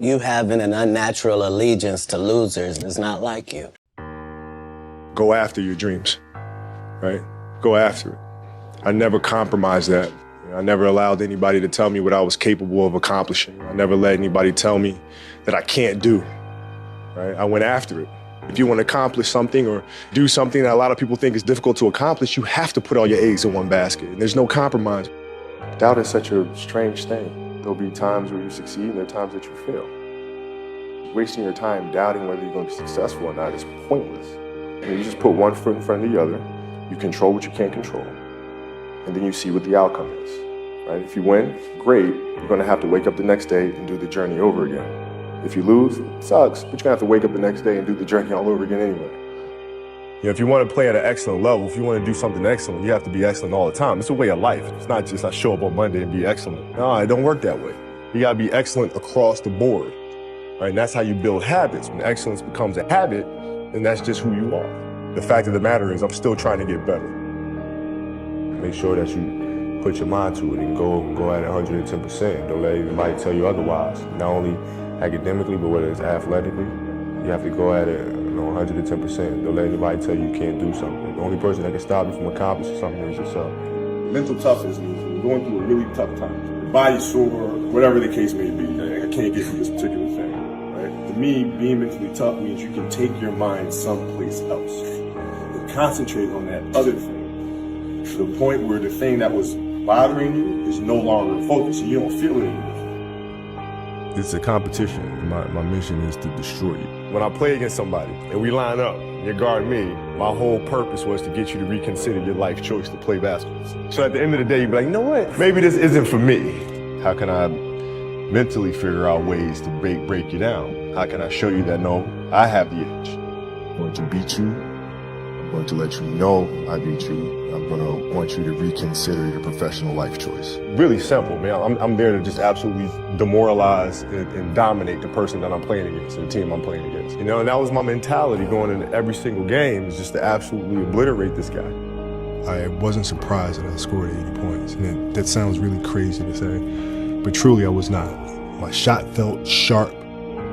You having an unnatural allegiance to losers is not like you. Go after your dreams, right? Go after it. I never compromised that. I never allowed anybody to tell me what I was capable of accomplishing. I never let anybody tell me that I can't do, right? I went after it. If you want to accomplish something or do something that a lot of people think is difficult to accomplish, you have to put all your eggs in one basket, and there's no compromise. Doubt is such a strange thing. There'll be times where you succeed and there are times that you fail. Wasting your time doubting whether you're going to be successful or not is pointless. And you just put one foot in front of the other, you control what you can't control, and then you see what the outcome is, right? If you win, great, you're gonna have to wake up the next day and do the journey over again. If you lose, it sucks, but you're gonna have to wake up the next day and do the journey all over again anyway. You know, if you want to play at an excellent level, if you want to do something excellent, you have to be excellent all the time. It's a way of life. It's not just I show up on Monday and be excellent. No, it don't work that way. You gotta be excellent across the board, right? And that's how you build habits. When excellence becomes a habit, then that's just who you are. The fact of the matter is I'm still trying to get better. Make sure that you put your mind to it and go at it 110%. Don't let anybody tell you otherwise. Not only academically, but whether it's athletically, you have to go at it 110%. Don't let anybody tell you can't do something. The only person that can stop you from accomplishing something is yourself. Mental toughness means when you're going through a really tough time, your body's sore, whatever the case may be, I can't get through this particular thing, right? To me, being mentally tough means you can take your mind someplace else and concentrate on that other thing to the point where the thing that was bothering you is no longer in focus and you don't feel it anymore. It's a competition. My mission is to destroy you. When I play against somebody and we line up, you guard me, my whole purpose was to get you to reconsider your life choice to play basketball. So at the end of the day, you'd be like, you know what? Maybe this isn't for me. How can I mentally figure out ways to break you down? How can I show you that, no, I have the edge? I'm going to beat you. I'm going to let you know I beat you. I'm going to want you to reconsider your professional life choice. Really simple, man. I'm there to just absolutely demoralize and dominate the person that I'm playing against, the team I'm playing against. You know, and that was my mentality going into every single game, is just to absolutely obliterate this guy. I wasn't surprised that I scored 80 points. And that sounds really crazy to say, but truly I was not. My shot felt sharp.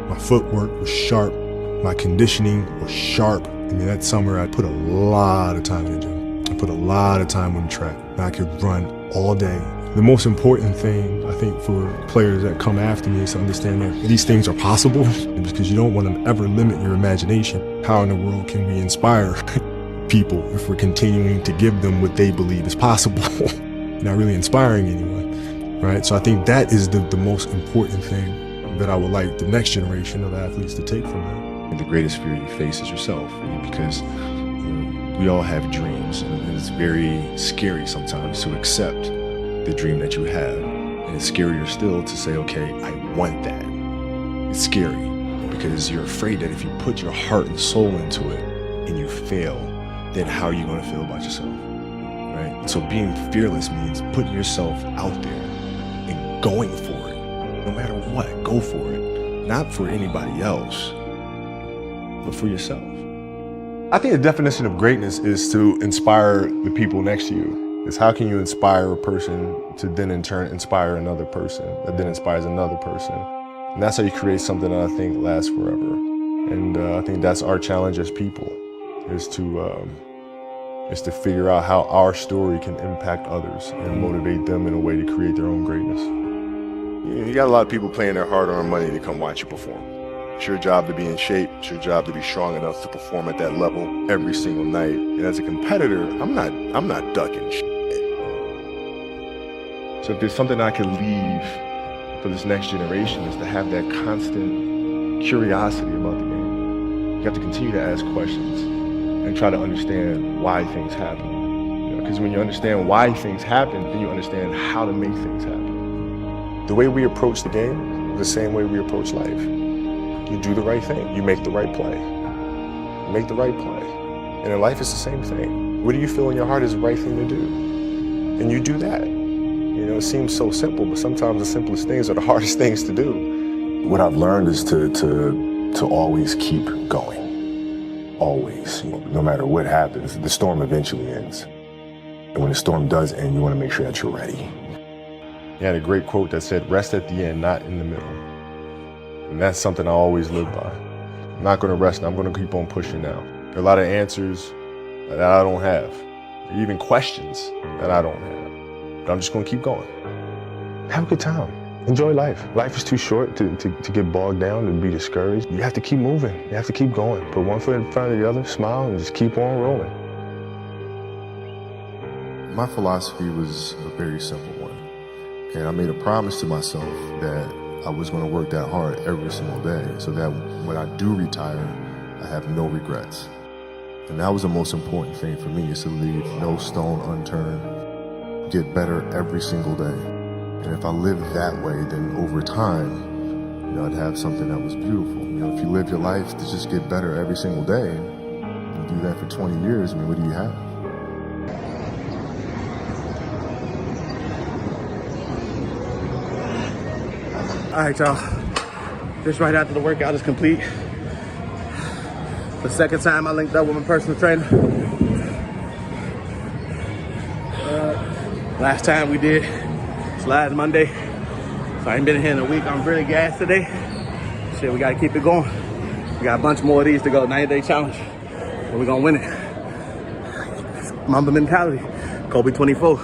My footwork was sharp. My conditioning was sharp. I mean, that summer I put a lot of time in the gym. I put a lot of time on the track. I could run all day. The most important thing, I think, for players that come after me is to understand that these things are possible, because you don't want to ever limit your imagination. How in the world can we inspire people if we're continuing to give them what they believe is possible? Not really inspiring anyone, right? So I think that is the most important thing that I would like the next generation of athletes to take from them. And the greatest fear you face is yourself, because we all have dreams, and it's very scary sometimes to accept the dream that you have. And it's scarier still to say, okay, I want that. It's scary because you're afraid that if you put your heart and soul into it and you fail, then how are you going to feel about yourself, right? And so being fearless means putting yourself out there and going for it. No matter what, go for it. Not for anybody else, but for yourself. I think the definition of greatness is to inspire the people next to you. It's how can you inspire a person to then in turn inspire another person that then inspires another person. And that's how you create something that I think lasts forever. And I think that's our challenge as people, is to figure out how our story can impact others and motivate them in a way to create their own greatness. You got a lot of people paying their hard-earned money to come watch you perform. It's your job to be in shape. It's your job to be strong enough to perform at that level every single night. And as a competitor, I'm not ducking shit. So if there's something I can leave for this next generation, is to have that constant curiosity about the game. You have to continue to ask questions and try to understand why things happen. Because when you understand why things happen, then you understand how to make things happen. The way we approach the game is the same way we approach life. You do the right thing. You make the right play. You make the right play. And in life, it's the same thing. What do you feel in your heart is the right thing to do? And you do that. You know, it seems so simple, but sometimes the simplest things are the hardest things to do. What I've learned is to always keep going. Always. No matter what happens, the storm eventually ends. And when the storm does end, you want to make sure that you're ready. He had a great quote that said, rest at the end, not in the middle. And that's something I always live by. I'm not gonna rest, I'm gonna keep on pushing now. There are a lot of answers that I don't have, even questions that I don't have. But I'm just gonna keep going. Have a good time. Enjoy life. Life is too short to get bogged down, to be discouraged. You have to keep moving. You have to keep going. Put one foot in front of the other, smile, and just keep on rolling. My philosophy was a very simple one. And I made a promise to myself that I was going to work that hard every single day so that when I do retire, I have no regrets. And that was the most important thing for me, is to leave no stone unturned, get better every single day. And if I lived that way, then over time, I'd have something that was beautiful. If you live your life to just get better every single day, and do that for 20 years, what do you have? All right, y'all. Just right after the workout is complete. The second time I linked up with my personal trainer. Last time we did last Monday, so I ain't been here in a week. I'm really gassed today. Shit, we gotta keep it going. We got a bunch more of these to go, 90-day challenge, but we're gonna win it. Mamba mentality, Kobe 24.